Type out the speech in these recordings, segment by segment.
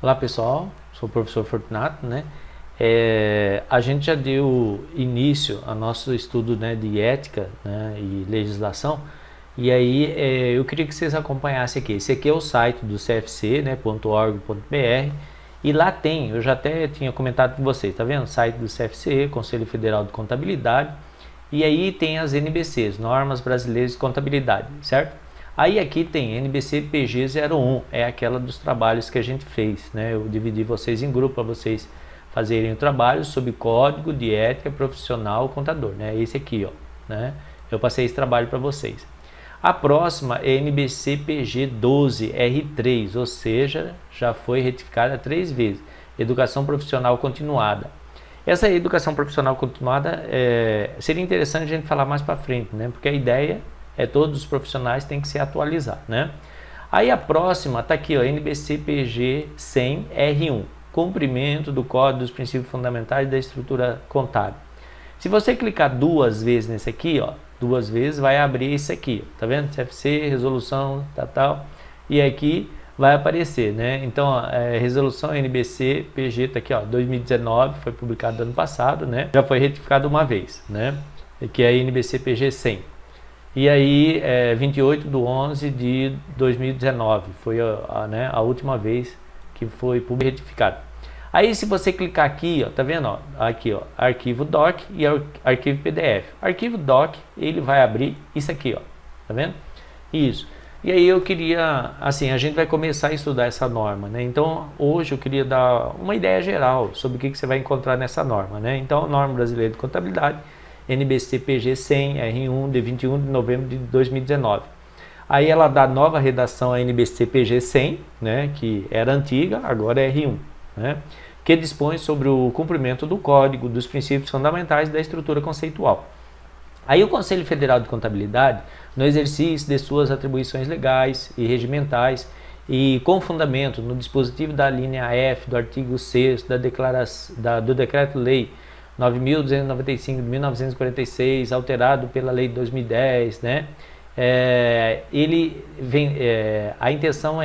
Olá pessoal, sou o professor Fortunato, né? A gente já deu início ao nosso estudo, né, de ética, né, e legislação, e aí eu queria que vocês acompanhassem aqui. Esse aqui é o site do CFC, né, .org.br, e lá tem, eu já até tinha comentado com vocês, tá vendo? Site do CFC, Conselho Federal de Contabilidade, e aí tem as NBCs, Normas Brasileiras de Contabilidade, certo? Aí aqui tem NBC PG 01, é aquela dos trabalhos que a gente fez, né? Eu dividi vocês em grupo para vocês fazerem o trabalho sobre Código de Ética Profissional Contador, né? Esse aqui, ó, né? Eu passei esse trabalho para vocês. A próxima é NBC PG 12 R3, ou seja, já foi retificada 3 vezes. Educação Profissional Continuada. Essa educação profissional continuada seria interessante a gente falar mais para frente, né? Porque a ideia é todos os profissionais têm que se atualizar, né? Aí a próxima está aqui, ó, NBC-PG 100 R1, cumprimento do Código dos Princípios Fundamentais da Estrutura Contábil. Se você clicar 2 vezes nesse aqui, ó, 2 vezes vai abrir isso aqui, tá vendo? CFC, resolução, tal, e aqui vai aparecer, né? Então, resolução NBC-PG tá aqui, ó, 2019, foi publicado ano passado, né? Já foi retificado uma vez, né? Que é a NBC-PG 100. E aí, 28/11 de 2019, foi a última vez que foi retificado. Aí, se você clicar aqui, ó, tá vendo? Ó, aqui, ó, arquivo doc e arquivo PDF. Arquivo doc, ele vai abrir isso aqui, ó, tá vendo? Isso. E aí eu queria, assim, a gente vai começar a estudar essa norma, né? Então, hoje eu queria dar uma ideia geral sobre o que você vai encontrar nessa norma, né? Então, Norma Brasileira de Contabilidade, NBC-PG 100 R1 de 21 de novembro de 2019. Aí ela dá nova redação a NBC-PG 100, né, que era antiga, agora é R1, né, que dispõe sobre o cumprimento do Código dos Princípios Fundamentais da Estrutura Conceitual. Aí o Conselho Federal de Contabilidade, no exercício de suas atribuições legais e regimentais e com fundamento no dispositivo da linha F do artigo 6º do Decreto-Lei 9.295 de 1946, alterado pela Lei de 2010, né? A intenção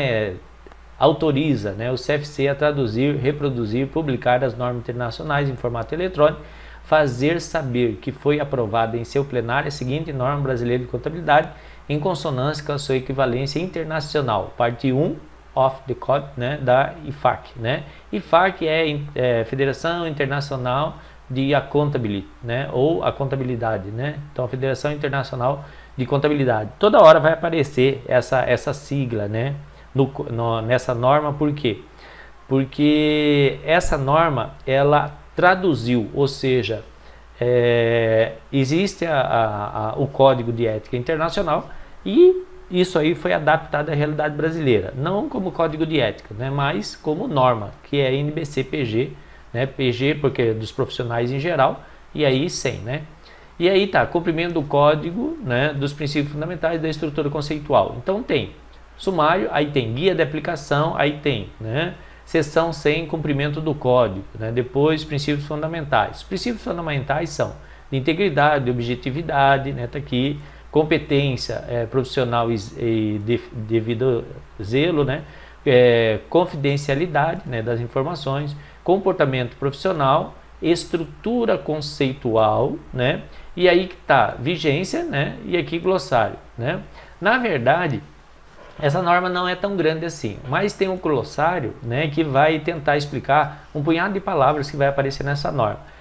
autoriza, né, o CFC a traduzir, reproduzir, publicar as normas internacionais em formato eletrônico, fazer saber que foi aprovada em seu plenário a seguinte norma brasileira de contabilidade, em consonância com a sua equivalência internacional, parte 1 of the Code, né, da IFAC, né? IFAC é Federação Internacional de Accountability, né, ou a contabilidade, né? Então a Federação Internacional de Contabilidade. Toda hora vai aparecer essa sigla, né, nessa norma. Por quê? Porque essa norma ela traduziu, ou seja, existe o Código de Ética Internacional e isso aí foi adaptado à realidade brasileira, não como Código de Ética, né, mas como norma, que é NBC-PG, né, PG porque é dos profissionais em geral, e aí 100, né? E aí tá, cumprimento do Código, né, dos Princípios Fundamentais da Estrutura Conceitual. Então tem sumário, aí tem guia de aplicação, aí tem, né, seção 100, cumprimento do Código, né, depois princípios fundamentais. Os princípios fundamentais são de integridade, de objetividade, né, tá aqui, competência profissional e devido zelo, né, confidencialidade, né, das informações, comportamento profissional, estrutura conceitual, né, e aí que tá vigência, né, e aqui glossário, né. Na verdade, essa norma não é tão grande assim, mas tem um glossário, né, que vai tentar explicar um punhado de palavras que vai aparecer nessa norma.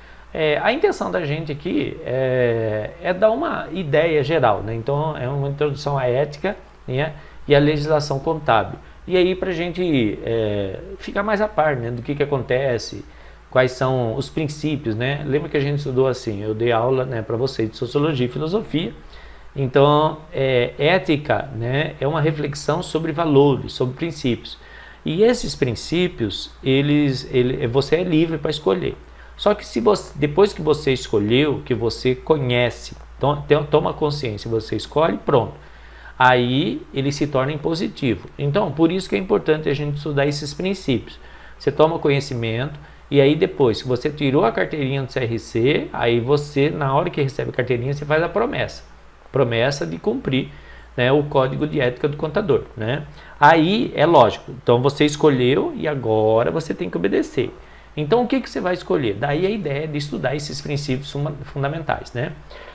A intenção da gente aqui é dar uma ideia geral, né? Então é uma introdução à ética, né, e à legislação contábil. E aí para a gente ficar mais a par, né, do que acontece, quais são os princípios, né? Lembra que a gente estudou assim, eu dei aula, né, para vocês de Sociologia e Filosofia. Então, ética, né, é uma reflexão sobre valores, sobre princípios. E esses princípios, você é livre para escolher. Só que depois que você escolheu, que você conhece, toma consciência, você escolhe, pronto. Aí ele se torna impositivo. Então, por isso que é importante a gente estudar esses princípios. Você toma conhecimento e aí depois, se você tirou a carteirinha do CRC, aí você, na hora que recebe a carteirinha, você faz a promessa de cumprir, né, o Código de Ética do Contador, né? Aí é lógico, então você escolheu e agora você tem que obedecer. Então o que você vai escolher? Daí a ideia de estudar esses princípios fundamentais, né?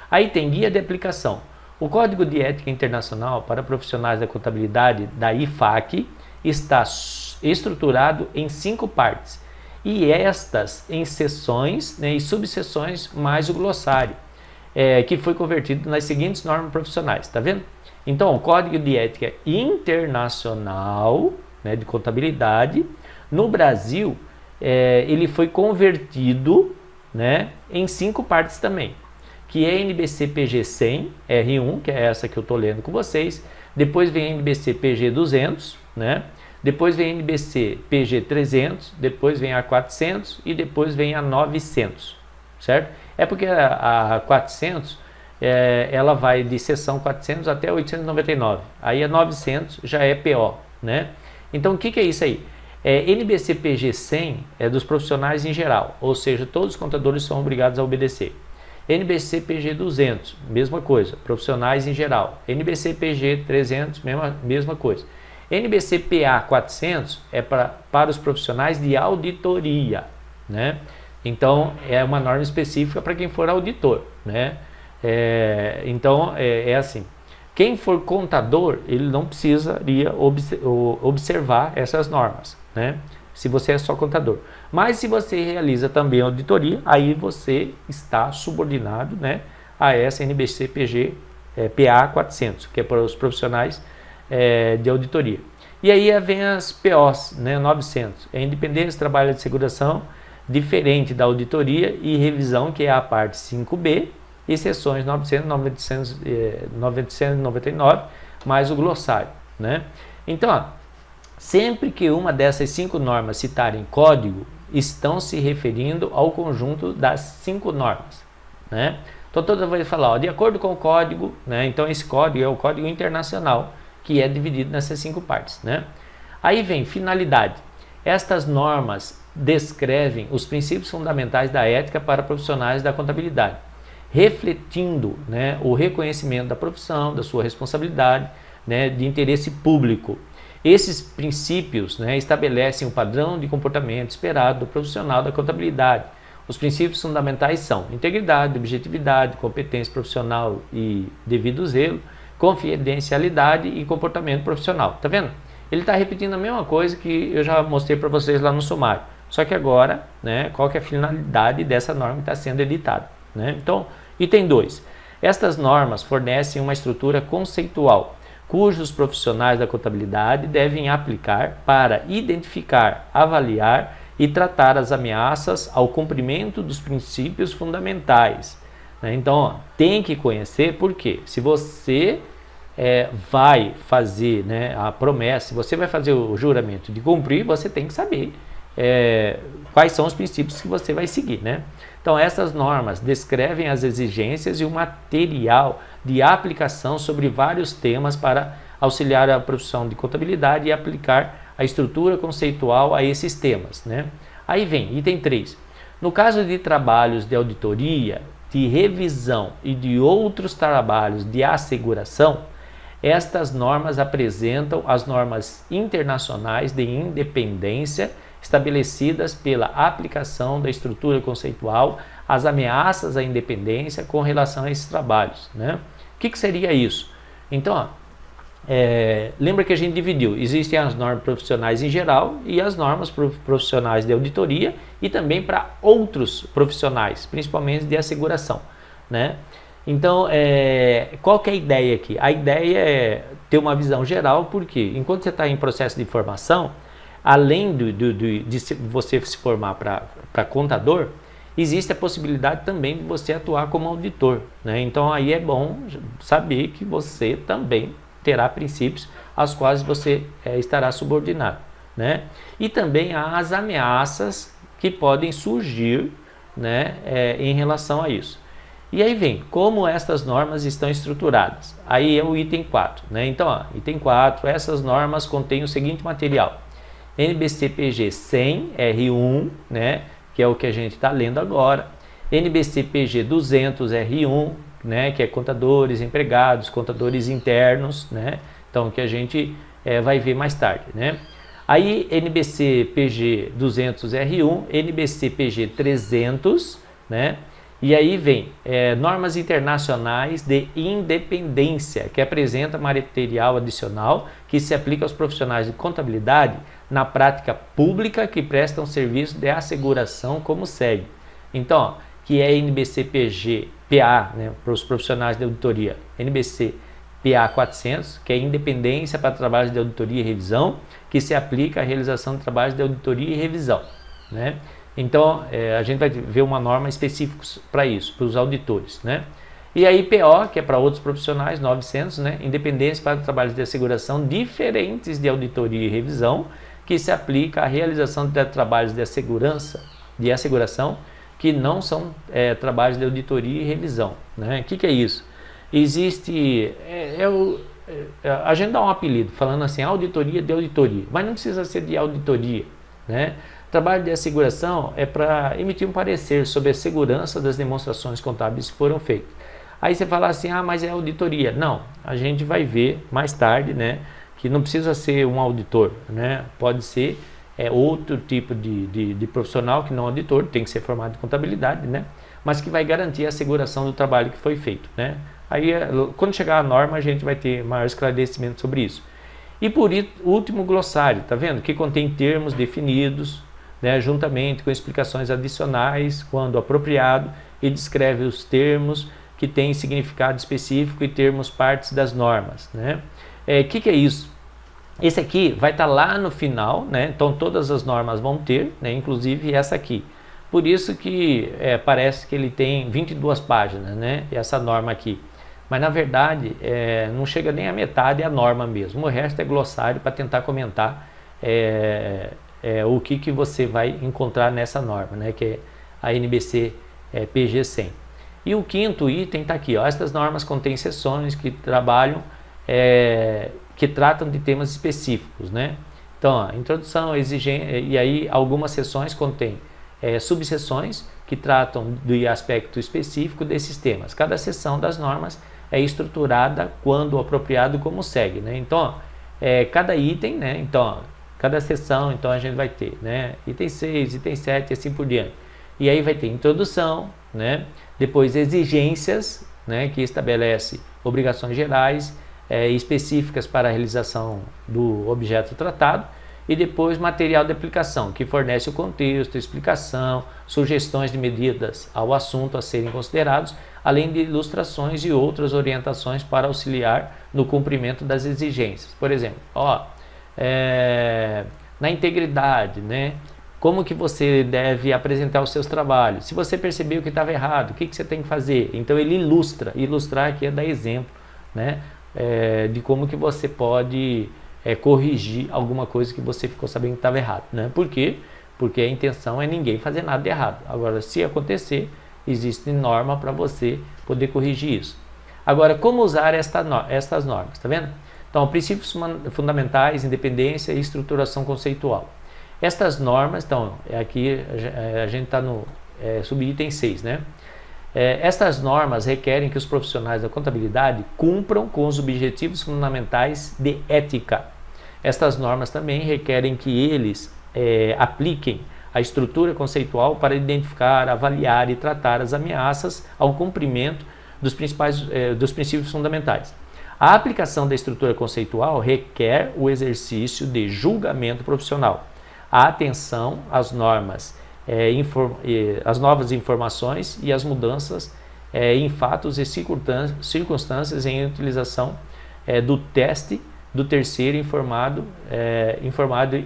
Aí tem guia de aplicação. O Código de Ética Internacional para Profissionais da Contabilidade da IFAC está estruturado em 5 partes, e estas em seções, né, e subseções mais o glossário, que foi convertido nas seguintes normas profissionais, tá vendo? Então, o Código de Ética Internacional, né, de Contabilidade, no Brasil, ele foi convertido, né, em 5 partes também, que é NBC PG 100 R1, que é essa que eu estou lendo com vocês, depois vem NBC PG 200, né? Depois vem NBC PG 300, depois vem a 400 e depois vem a 900, certo? É porque a 400, ela vai de seção 400 até 899, aí a 900 já é PO, né? Então o que é isso aí? NBC PG 100 é dos profissionais em geral, ou seja, todos os contadores são obrigados a obedecer. NBC PG 200, mesma coisa, profissionais em geral. NBC PG 300, mesma coisa. NBC PA 400 é para os profissionais de auditoria, né? Então é uma norma específica para quem for auditor, né? Então é assim, quem for contador, ele não precisaria observar essas normas, né? Se você é só contador. Mas se você realiza também auditoria, aí você está subordinado, né, a essa NBC PG PA 400, que é para os profissionais de auditoria. E aí vem as POs, né, 900, Independência, Trabalho de Seguração, diferente da auditoria e revisão, que é a parte 5B, e seções 900, 999, mais o glossário, né? Então, ó, sempre que uma dessas 5 normas citarem código, estão se referindo ao conjunto das 5 normas, né? Então toda vez falar, ó, de acordo com o código, né? Então esse código é o Código Internacional, que é dividido nessas 5 partes, né? Aí vem finalidade. Estas normas descrevem os princípios fundamentais da ética para profissionais da contabilidade, refletindo, né, o reconhecimento da profissão, da sua responsabilidade, né, de interesse público. Esses princípios, né, estabelecem o padrão de comportamento esperado do profissional da contabilidade. Os princípios fundamentais são integridade, objetividade, competência profissional e devido zelo, confidencialidade e comportamento profissional. Tá vendo? Ele está repetindo a mesma coisa que eu já mostrei para vocês lá no sumário. Só que agora, né, qual que é a finalidade dessa norma que está sendo editada, né? Então, item 2. Estas normas fornecem uma estrutura conceitual, cujos profissionais da contabilidade devem aplicar para identificar, avaliar e tratar as ameaças ao cumprimento dos princípios fundamentais, né? Então, ó, tem que conhecer, porque se você vai fazer, né, a promessa, se você vai fazer o juramento de cumprir, você tem que saber quais são os princípios que você vai seguir, né? Então, essas normas descrevem as exigências e o material de aplicação sobre vários temas para auxiliar a profissão de contabilidade e aplicar a estrutura conceitual a esses temas, né? Aí vem item 3. No caso de trabalhos de auditoria, de revisão e de outros trabalhos de asseguração, estas normas apresentam as normas internacionais de independência estabelecidas pela aplicação da estrutura conceitual às ameaças à independência com relação a esses trabalhos, né? O que seria isso? Então, ó, lembra que a gente dividiu, existem as normas profissionais em geral e as normas profissionais de auditoria e também para outros profissionais, principalmente de asseguração, né? Então, qual que é a ideia aqui? A ideia é ter uma visão geral, porque enquanto você está em processo de formação, além de você se formar para contador, existe a possibilidade também de você atuar como auditor, né? Então aí é bom saber que você também terá princípios aos quais você estará subordinado, né? E também há as ameaças que podem surgir, né, em relação a isso. E aí vem, como estas normas estão estruturadas? Aí é o item 4, né? Então, ó, item 4, essas normas contêm o seguinte material: NBC-PG 100 R1, né, que é o que a gente está lendo agora, NBC-PG 200 R1, né, que é contadores empregados, contadores internos, né, então que a gente vai ver mais tarde, né. Aí NBC PG 200R1, NBC PG 300, né, e aí vem normas internacionais de independência, que apresenta material adicional que se aplica aos profissionais de contabilidade na prática pública que prestam serviço de asseguração como segue. Então, ó, que é NBC PG PA, né, para os profissionais de auditoria, NBC PA 400, que é independência para trabalhos de auditoria e revisão, que se aplica à realização de trabalhos de auditoria e revisão, né? Então, a gente vai ver uma norma específica para isso, para os auditores, né? E aí PO, que é para outros profissionais, 900, né? Independência para trabalhos de asseguração diferentes de auditoria e revisão, que se aplica à realização de trabalhos de asseguração, que não são trabalhos de auditoria e revisão, né? O que é isso? Existe, a gente dá um apelido, falando assim, auditoria de auditoria, mas não precisa ser de auditoria, né? Trabalho de asseguração é para emitir um parecer sobre a segurança das demonstrações contábeis que foram feitas. Aí você fala assim, ah, mas é auditoria. Não, a gente vai ver mais tarde, né, que não precisa ser um auditor, né, pode ser outro tipo de profissional que não auditor, tem que ser formado em contabilidade, né, mas que vai garantir a asseguração do trabalho que foi feito, né. Aí, quando chegar a norma, a gente vai ter maior esclarecimento sobre isso. E por último, o glossário, tá vendo? Que contém termos definidos, né, juntamente com explicações adicionais, quando apropriado, e descreve os termos que têm significado específico e termos partes das normas, né? Que é isso? Esse aqui vai estar lá no final, né? Então todas as normas vão ter, né, inclusive essa aqui. Por isso que parece que ele tem 22 páginas, né? Essa norma aqui. Mas na verdade não chega nem a metade a norma mesmo. O resto é glossário para tentar comentar o que você vai encontrar nessa norma, né, que é a NBC PG 100. E o quinto item está aqui, ó, estas normas contêm seções que tratam de temas específicos, né? Então, ó, introdução, exigência, e aí algumas seções contêm subseções que tratam do aspecto específico desses temas. Cada seção das normas é estruturada, quando apropriado, como segue, né? Então, ó, cada item, né? Então, ó, cada seção, então a gente vai ter, né, item 6, item 7 e assim por diante. E aí vai ter introdução, né, depois exigências, né, que estabelece obrigações gerais específicas para a realização do objeto tratado, e depois material de aplicação, que fornece o contexto, explicação, sugestões de medidas ao assunto a serem considerados, além de ilustrações e outras orientações para auxiliar no cumprimento das exigências. Por exemplo, ó, na integridade, né? Como que você deve apresentar os seus trabalhos? Se você percebeu que estava errado, o que você tem que fazer? Então ele ilustrar aqui é dar exemplo, né? De como que você pode corrigir alguma coisa que você ficou sabendo que estava errado, né? Por quê? Porque a intenção é ninguém fazer nada de errado. Agora, se acontecer, existe norma para você poder corrigir isso. Agora, como usar estas normas, tá vendo? Então, princípios fundamentais, independência e estruturação conceitual. Estas normas, então, aqui a gente está no subitem 6, né? Estas normas requerem que os profissionais da contabilidade cumpram com os objetivos fundamentais de ética. Estas normas também requerem que eles apliquem a estrutura conceitual para identificar, avaliar e tratar as ameaças ao cumprimento dos princípios fundamentais. A aplicação da estrutura conceitual requer o exercício de julgamento profissional, a atenção às normas, às novas informações e às mudanças em fatos e circunstâncias em utilização do teste do terceiro informado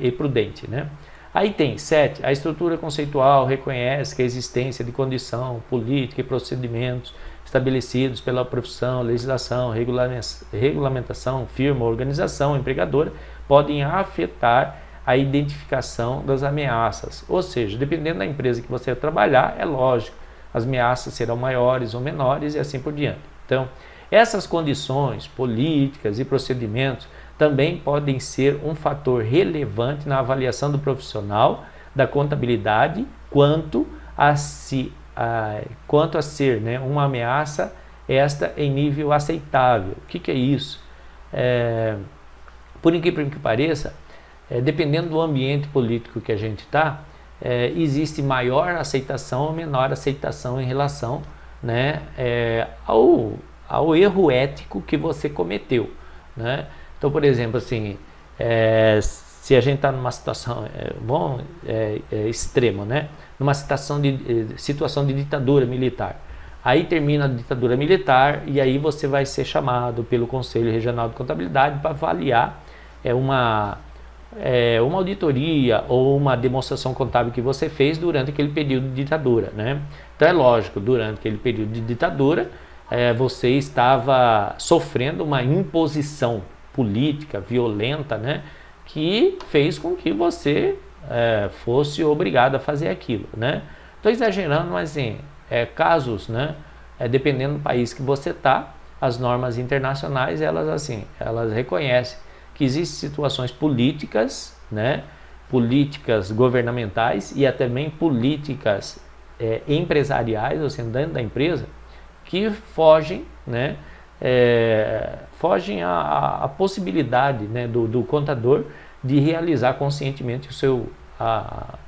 e prudente, né? Aí tem 7. A estrutura conceitual reconhece que a existência de condição, política e procedimentos estabelecidos pela profissão, legislação, regulamentação, firma, organização, empregadora, podem afetar a identificação das ameaças. Ou seja, dependendo da empresa que você trabalhar, é lógico, as ameaças serão maiores ou menores e assim por diante. Então, essas condições políticas e procedimentos também podem ser um fator relevante na avaliação do profissional da contabilidade quanto a ser, né, uma ameaça esta em nível aceitável. O que é isso? Por incrível que pareça, dependendo do ambiente político que a gente está, existe maior aceitação ou menor aceitação em relação, né, ao erro ético que você cometeu, né? Então, por exemplo, assim, se a gente está numa situação extrema, né, numa situação de ditadura militar, aí termina a ditadura militar e aí você vai ser chamado pelo Conselho Regional de Contabilidade para avaliar uma auditoria ou uma demonstração contábil que você fez durante aquele período de ditadura, né? Então é lógico, durante aquele período de ditadura, você estava sofrendo uma imposição política violenta, né, que fez com que você fosse obrigado a fazer aquilo, né? Estou exagerando, mas assim, casos, né, dependendo do país que você está, as normas internacionais, elas reconhecem que existem situações políticas, né, políticas governamentais e até também políticas empresariais, ou seja, dentro da empresa, que fogem, né, fogem à possibilidade, né, do contador de realizar conscientemente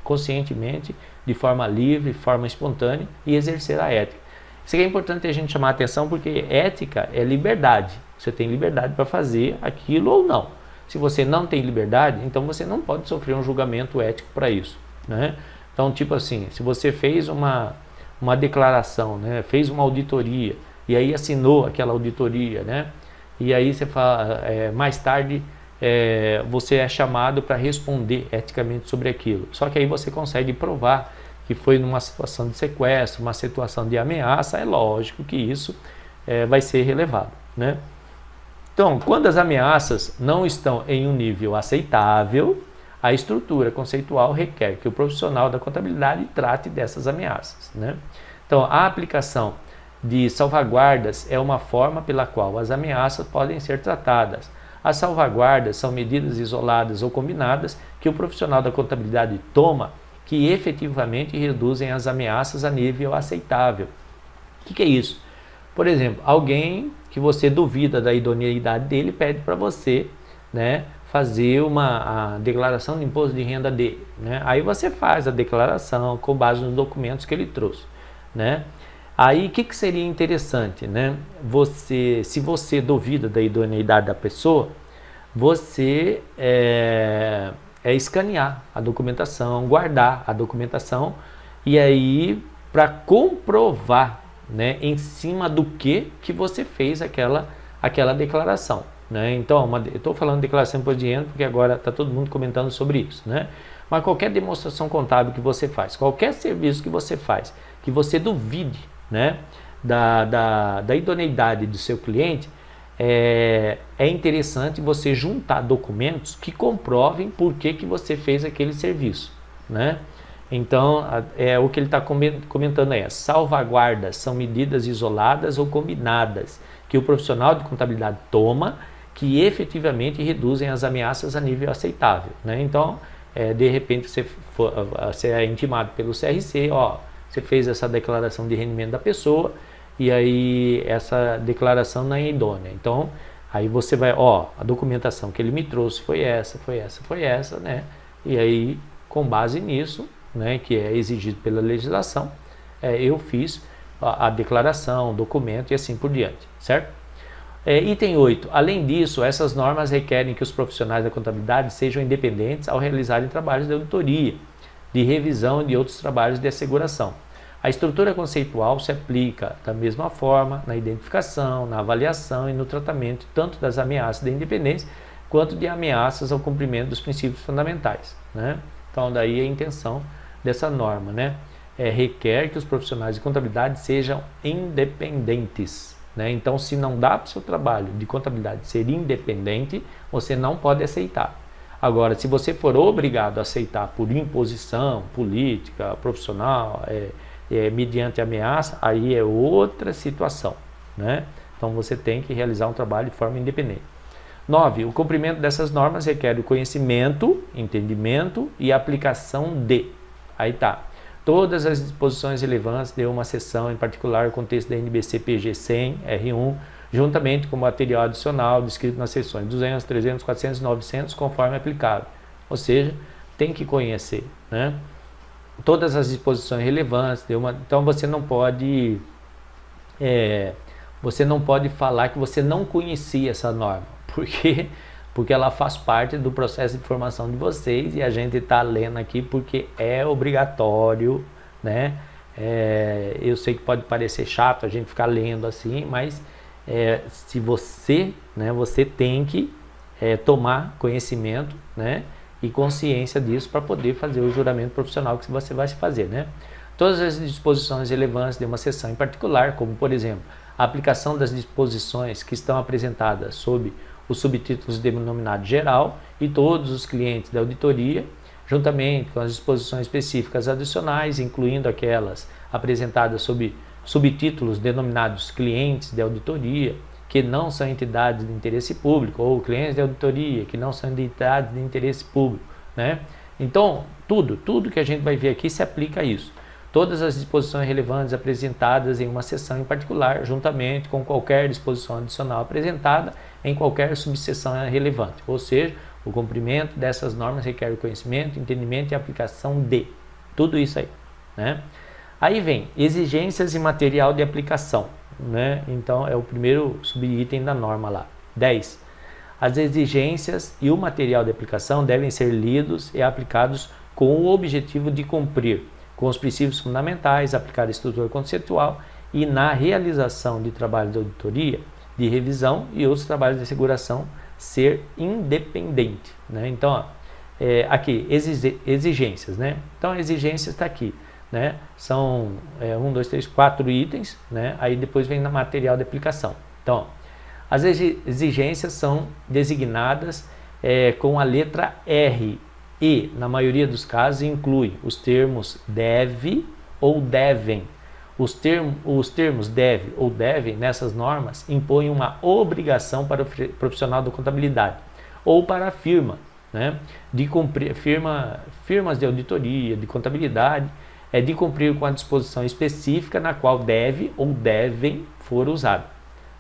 conscientemente, de forma livre, de forma espontânea e exercer a ética. Isso aqui é importante a gente chamar a atenção porque ética é liberdade. Você tem liberdade para fazer aquilo ou não. Se você não tem liberdade, então você não pode sofrer um julgamento ético para isso, né? Então, tipo assim, se você fez uma declaração, né, fez uma auditoria e aí assinou aquela auditoria, né, e aí você fala, mais tarde você é chamado para responder eticamente sobre aquilo. Só que aí você consegue provar que foi numa situação de sequestro, uma situação de ameaça, é lógico que isso vai ser relevado, né? Então, quando as ameaças não estão em um nível aceitável, a estrutura conceitual requer que o profissional da contabilidade trate dessas ameaças, né? Então, a aplicação de salvaguardas é uma forma pela qual as ameaças podem ser tratadas. As salvaguardas são medidas isoladas ou combinadas que o profissional da contabilidade toma que efetivamente reduzem as ameaças a nível aceitável. O que é isso? Por exemplo, alguém que você duvida da idoneidade dele pede para você, né, fazer a declaração de imposto de renda dele, né? Aí você faz a declaração com base nos documentos que ele trouxe, né? Aí o que seria interessante, né? Se você duvida da idoneidade da pessoa, você escanear a documentação, guardar a documentação e aí para comprovar, né, em cima do que você fez aquela declaração, né? Então, eu estou falando de declaração de imposto de renda porque agora está todo mundo comentando sobre isso, né? Mas qualquer demonstração contábil que você faz, qualquer serviço que você faz, que você duvide, né, da idoneidade do seu cliente, é interessante você juntar documentos que comprovem por que você fez aquele serviço, né? Então, o que ele está comentando é: salvaguardas são medidas isoladas ou combinadas que o profissional de contabilidade toma que efetivamente reduzem as ameaças a nível aceitável, né? Então, de repente você é intimado pelo CRC, você fez essa declaração de rendimento da pessoa e aí essa declaração não é idônea. Então, aí você vai, a documentação que ele me trouxe foi essa, né? E aí, com base nisso, né, que é exigido pela legislação, eu fiz a declaração, o documento e assim por diante, certo? Item 8. Além disso, essas normas requerem que os profissionais da contabilidade sejam independentes ao realizarem trabalhos de auditoria, de revisão e de outros trabalhos de asseguração. A estrutura conceitual se aplica da mesma forma na identificação, na avaliação e no tratamento tanto das ameaças de independência quanto de ameaças ao cumprimento dos princípios fundamentais, né? Então, daí a intenção dessa norma, né? Requer que os profissionais de contabilidade sejam independentes, né? Então, se não dá para o seu trabalho de contabilidade ser independente, você não pode aceitar. Agora, se você for obrigado a aceitar por imposição política, profissional, mediante ameaça, aí é outra situação, né? Então, você tem que realizar um trabalho de forma independente. 9. O cumprimento dessas normas requer o conhecimento, entendimento e aplicação de. Aí tá. todas as disposições relevantes de uma seção, em particular o contexto da NBC PG 100, R1, juntamente com o material adicional descrito nas seções 200, 300, 400 e 900, conforme aplicável. Ou seja, tem que conhecer, né? Todas as disposições relevantes de uma... Então você não pode falar que você não conhecia essa norma, porque ela faz parte do processo de formação de vocês e a gente está lendo aqui porque é obrigatório, né? Eu sei que pode parecer chato a gente ficar lendo assim, mas se você, né, você tem que tomar conhecimento, né, e consciência disso para poder fazer o juramento profissional que você vai fazer, né? Todas as disposições relevantes de uma seção em particular, como por exemplo, a aplicação das disposições que estão apresentadas sob os subtítulos denominados geral e todos os clientes da auditoria, juntamente com as disposições específicas adicionais, incluindo aquelas apresentadas sob subtítulos denominados clientes de auditoria, que não são entidades de interesse público, ou clientes de auditoria, que não são entidades de interesse público, né? Então, tudo que a gente vai ver aqui se aplica a isso. Todas as disposições relevantes apresentadas em uma seção em particular, juntamente com qualquer disposição adicional apresentada em qualquer subseção relevante. Ou seja, o cumprimento dessas normas requer o conhecimento, entendimento e aplicação de tudo isso aí, né? Aí vem exigências e material de aplicação, né? Então é o primeiro subitem da norma lá. 10. As exigências e o material de aplicação devem ser lidos e aplicados com o objetivo de cumprir com os princípios fundamentais, aplicar a estrutura conceitual e na realização de trabalhos de auditoria, de revisão e outros trabalhos de asseguração ser independente, né? Então, ó, aqui, exigências, né? Então, a exigência está aqui, né? São 1, 2, 3, 4 itens, né? Aí depois vem na material de aplicação. Então, ó, as exigências são designadas com a letra R e, na maioria dos casos, inclui os termos deve ou devem. Os termos deve ou devem nessas normas impõem uma obrigação para o profissional da contabilidade ou para a firma, né, de cumprir, firmas de auditoria, de contabilidade, de cumprir com a disposição específica na qual deve ou devem for usado,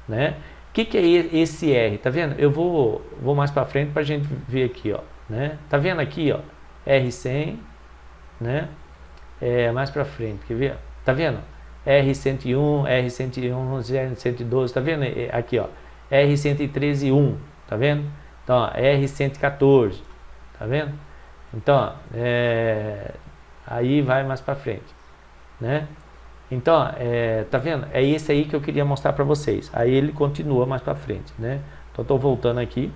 né? O que é esse R? Tá vendo? Eu vou mais para frente para a gente ver aqui, ó, né? Tá vendo aqui, ó, R100, né? Mais para frente, quer ver? Tá vendo? R101, R111, R112, tá vendo? Aqui, ó, R113, 1, tá vendo? Então, ó, R114, tá vendo? Então, ó, aí vai mais para frente, né? Então, ó, tá vendo? É esse aí que eu queria mostrar para vocês. Aí ele continua mais para frente, né? Então, estou voltando aqui,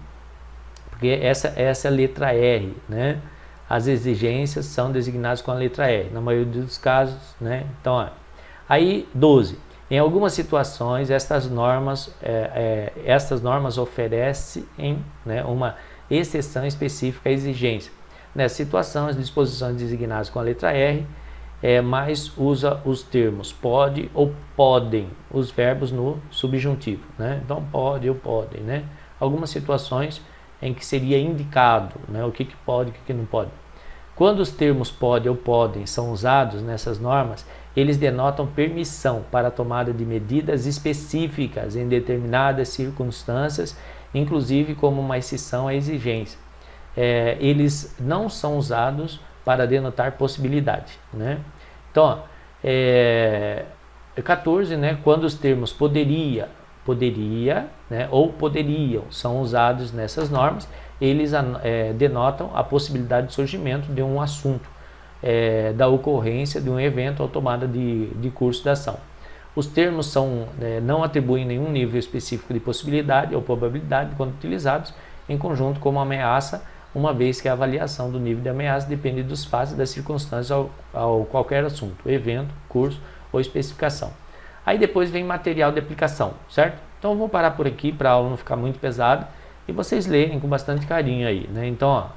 porque essa é a letra R, né? As exigências são designadas com a letra R, na maioria dos casos, né? Então, ó, aí 12. Em algumas situações, estas normas oferecem, né, uma exceção específica à exigência. Nessa situação, as disposições designadas com a letra R, mas usa os termos pode ou podem, os verbos no subjuntivo, né? Então, pode ou podem, né? Algumas situações em que seria indicado, né, o que pode e o que não pode. Quando os termos pode ou podem são usados nessas normas, eles denotam permissão para a tomada de medidas específicas em determinadas circunstâncias, inclusive como uma exceção à exigência. Eles não são usados para denotar possibilidade, né? Então, 14, né, quando os termos poderia, né, ou poderiam são usados nessas normas, eles denotam a possibilidade de surgimento de um assunto, da ocorrência de um evento ou tomada de curso da ação. Os termos não atribuem nenhum nível específico de possibilidade ou probabilidade quando utilizados em conjunto como ameaça, uma vez que a avaliação do nível de ameaça depende dos fatos e das circunstâncias ao qualquer assunto, evento, curso ou especificação. Aí depois vem material de aplicação, certo? Então eu vou parar por aqui para a aula não ficar muito pesada e vocês lerem com bastante carinho aí, né? Então, ó,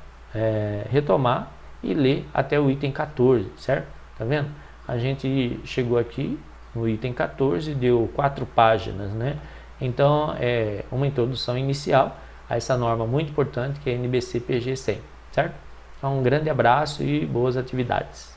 retomar e ler até o item 14, certo? Tá vendo? A gente chegou aqui no item 14, deu 4 páginas, né? Então, é uma introdução inicial a essa norma muito importante que é a NBC PG 100, certo? Então, um grande abraço e boas atividades.